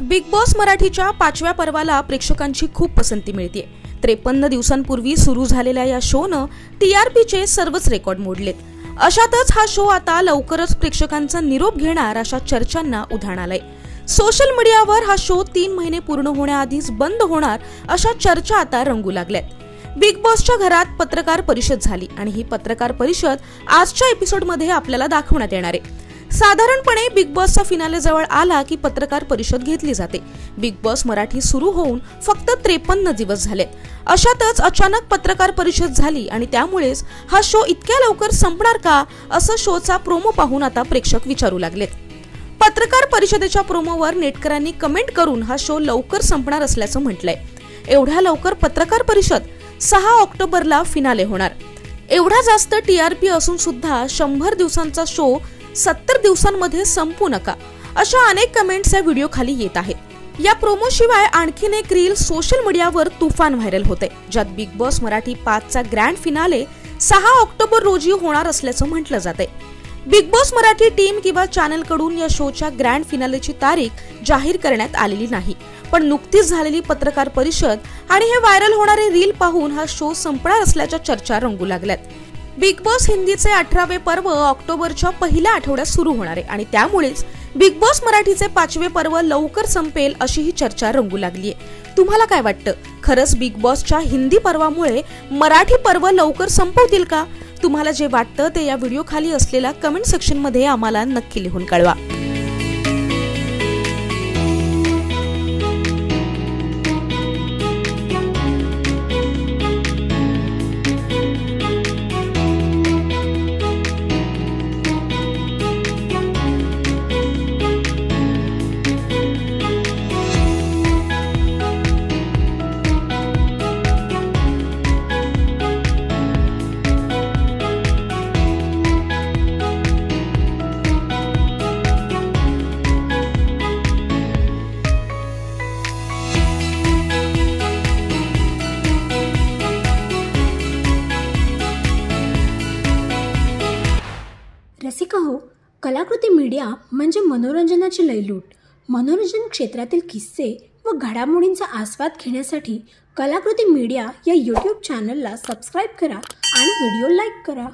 Big boss मराठीच्या 5व्या पर्वाला प्रेक्षकांची खूप पसंती मिळते। 53 दिवसांपूर्वी सुरू झालेल्या या शोनं टीआरपीचे सर्वच रेकॉर्ड मोडलेत। अशातच हा शो आता लवकरच प्रेक्षकांचा निरोप घेणार अशा चर्चांना उधाण आलंय। सोशल मीडियावर हा शो 3 महिने पूर्ण होण्याआधीच बंद होणार अशा चर्चा आता रंगू लागल्यात। बिग बॉसच्या घरात पत्रकार परिषद झाली आणि ही पत्रकार परिषद आजच्या एपिसोडमध्ये आपल्याला दाखवण्यात येणार आहे। साधारणपणे बिग बॉसचा फिनाले जवळ आला की पत्रकार परिषद घेतली जाते। बिग बॉस मराठी सुरू होऊन फक्त 53 दिवस झालेत। अशातच अचानक पत्रकार परिषद झाली आणि त्यामुळेच हा शो इतक्या लवकर संपणार का असं शोचा प्रोमो पाहून आता प्रेक्षक विचारू लागलेत। पत्रकार परिषदेच्या प्रोमोवर नेटकरांनी कमेंट करून हा शो लवकर संपणार असल्याचं म्हटलंय। एवढ्या लवकर पत्रकार परिषद 6 ऑक्टोबरला फिनाले होणार। एवढा जास्त टीआरपी असून सुद्धा 100 दिवसांचा शो 70 दिवसांमध्ये संपू नका अशा अनेक कमेंट्स या व्हिडिओ खाली येत आहेत। या प्रोमो शिवाय आणखीन एक रील सोशल मीडियावर तुफान व्हायरल होते, ज्यात बिग बॉस मराठी 5चा ग्रँड फिनाले 6 ऑक्टोबर रोजी होणार असल्याचं म्हटलं जातंय। बिग बॉस मराठी टीम किंवा चॅनल कडून या शोच्या ग्रँड फिनालेची तारीख जाहीर करण्यात आलेली नाही, पण नुकतीच झालेली पत्रकार परिषद आणि हे व्हायरल होणारे रील पाहून हा शो संपणार असल्याच्या चर्चा रंगू लागल्यात। बिग बॉस हिंदीचे 18वे पर्व ऑक्टोबरच्या पहिल्या आठवड्यात सुरू होणार आहे आणि त्यामुळेच बिग बॉस मराठीचे 5वे पर्व लवकर संपेल अशी ही चर्चा रंगू लागलीये। तुम्हाला काय वाटतं, खरंच बिग बॉसच्या हिंदी पर्वामुळे मराठी पर्व लवकर संपवतील का? तुम्हाला जे वाटतं ते या व्हिडिओ खाली असलेल्या कमेंट सेक्शन मध्ये आम्हाला नक्की लिहून कळवा। रसिका हो, कलाकृती मीडिया म्हणजे मनोरंजनाची लयलूट। मनोरंजन क्षेत्रातील किस्से व घडामोडींचा आस्वाद घेण्यासाठी कलाकृती मीडिया या YouTube चॅनलला सबस्क्राईब करा आणि व्हिडिओ लाईक करा।